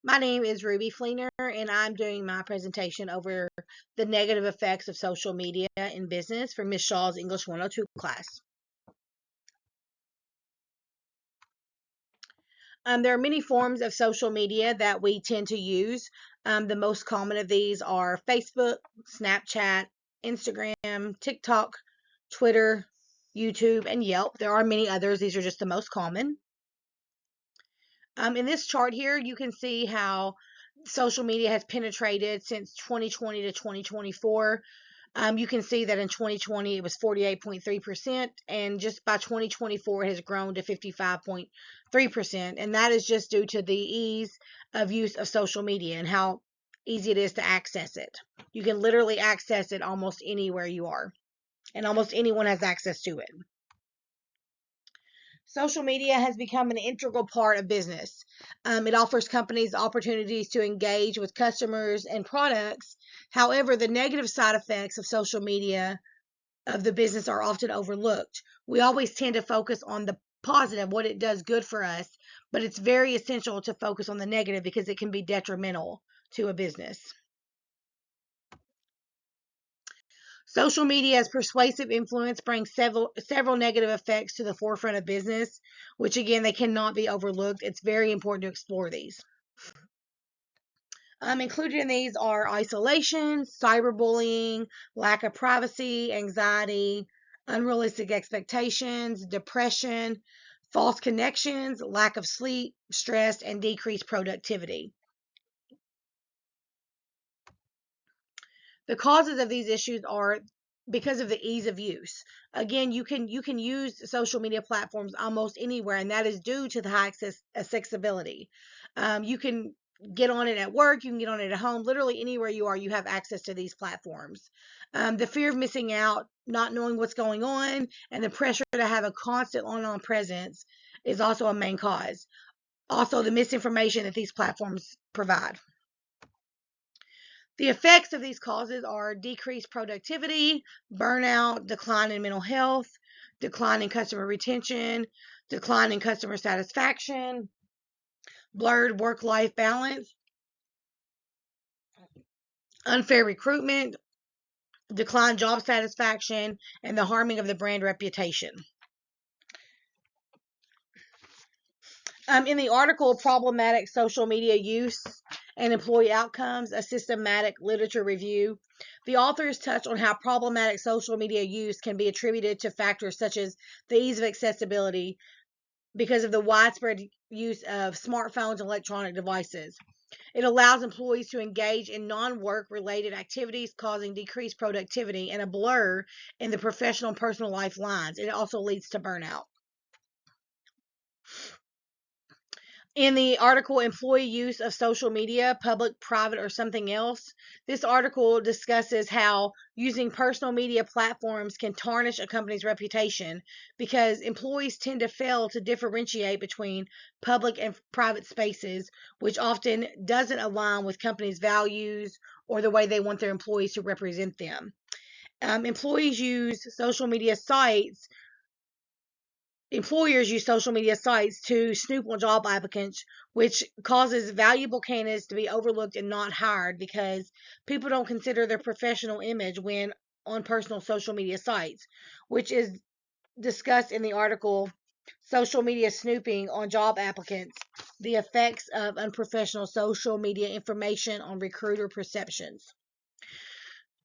My name is Ruby Fleener, and I'm doing my presentation over the negative effects of social media in business for Ms. Shaw's English 102 class. There are many forms of social media that we tend to use. The most common of these are Facebook, Snapchat, Instagram, TikTok, Twitter, YouTube, and Yelp. There are many others. These are just the most common. In this chart here, you can see how social media has penetrated since 2020 to 2024. You can see that in 2020 it was 48.3%, and just by 2024 it has grown to 55.3%. And that is just due to the ease of use of social media and how easy it is to access it. You can literally access it almost anywhere you are, and almost anyone has access to it. Social media has become an integral part of business. It offers companies opportunities to engage with customers and products. However, the negative side effects of social media of the business are often overlooked. We always tend to focus on the positive, what it does good for us, but it's very essential to focus on the negative because it can be detrimental to a business. Social media's persuasive influence brings several negative effects to the forefront of business, which again, they cannot be overlooked. It's very important to explore these. Included in these are isolation, cyberbullying, lack of privacy, anxiety, unrealistic expectations, depression, false connections, lack of sleep, stress, and decreased productivity. The causes of these issues are because of the ease of use. Again, you can use social media platforms almost anywhere, and that is due to the high accessibility. You can get on it at work, you can get on it at home, literally anywhere you are, you have access to these platforms. The fear of missing out, not knowing what's going on, and the pressure to have a constant online presence is also a main cause. Also, the misinformation that these platforms provide. The effects of these causes are decreased productivity, burnout, decline in mental health, decline in customer retention, decline in customer satisfaction, blurred work-life balance, unfair recruitment, decline job satisfaction, and the harming of the brand reputation. In the article, Problematic Social Media Use and Employee Outcomes, a Systematic Literature Review, the authors touch on how problematic social media use can be attributed to factors such as the ease of accessibility because of the widespread use of smartphones and electronic devices. It allows employees to engage in non-work related activities, causing decreased productivity and a blur in the professional and personal life lines. It also leads to burnout. In the article, Employee Use of Social Media, Public, Private, or Something Else, this article discusses how using personal media platforms can tarnish a company's reputation because employees tend to fail to differentiate between public and private spaces, which often doesn't align with companies' values or the way they want their employees to represent them. Employers use social media sites to snoop on job applicants, which causes valuable candidates to be overlooked and not hired because people don't consider their professional image when on personal social media sites, which is discussed in the article Social Media Snooping on Job Applicants, the Effects of Unprofessional Social Media Information on Recruiter Perceptions.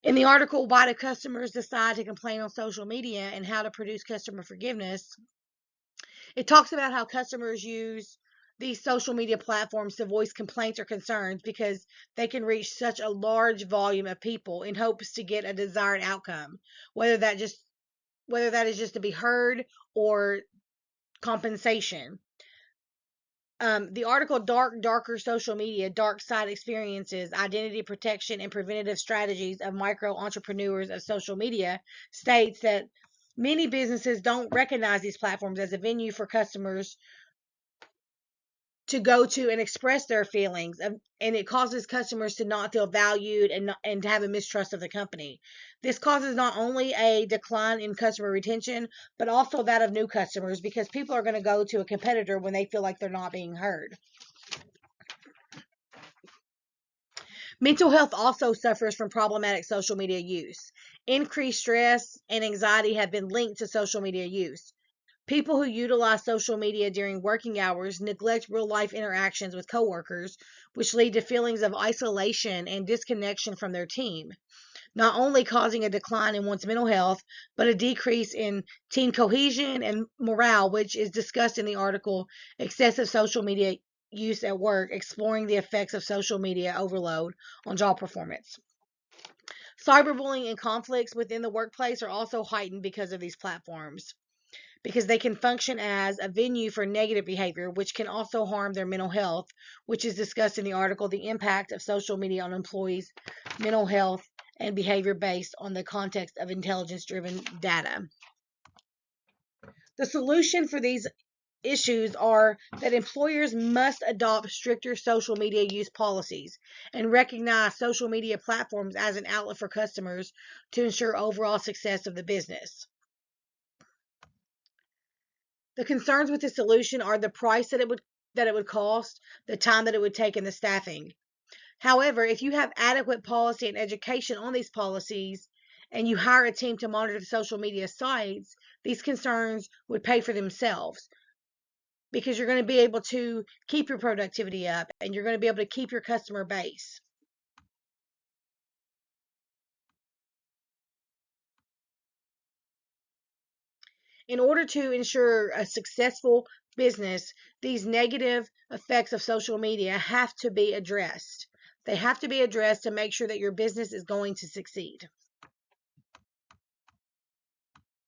In the article, Why Do Customers Decide to Complain on Social Media and How to Produce Customer Forgiveness, it talks about how customers use these social media platforms to voice complaints or concerns because they can reach such a large volume of people in hopes to get a desired outcome, whether that is just to be heard or compensation. The article Darker Social Media, Dark Side Experiences, Identity Protection and Preventative Strategies of Micro Entrepreneurs of Social Media states that many businesses don't recognize these platforms as a venue for customers to go to and express their feelings, and it causes customers to not feel valued and to have a mistrust of the company. This causes not only a decline in customer retention, but also that of new customers because people are going to go to a competitor when they feel like they're not being heard. Mental health also suffers from problematic social media use. Increased stress and anxiety have been linked to social media use. People who utilize social media during working hours neglect real life interactions with coworkers, which lead to feelings of isolation and disconnection from their team, not only causing a decline in one's mental health, but a decrease in team cohesion and morale, which is discussed in the article Excessive Social Media Use at Work, exploring the effects of social media overload on job performance. Cyberbullying and conflicts within the workplace are also heightened because of these platforms, because they can function as a venue for negative behavior, which can also harm their mental health, which is discussed in the article The Impact of Social Media on Employees' Mental Health and Behavior Based on the Context of Intelligence Driven Data. The solution for these issues are that employers must adopt stricter social media use policies and recognize social media platforms as an outlet for customers to ensure overall success of the business. The concerns with the solution are the price that it would cost, the time that it would take, and the staffing. However, if you have adequate policy and education on these policies and you hire a team to monitor the social media sites, these concerns would pay for themselves, because you're going to be able to keep your productivity up and you're going to be able to keep your customer base. In order to ensure a successful business, these negative effects of social media have to be addressed. They have to be addressed to make sure that your business is going to succeed.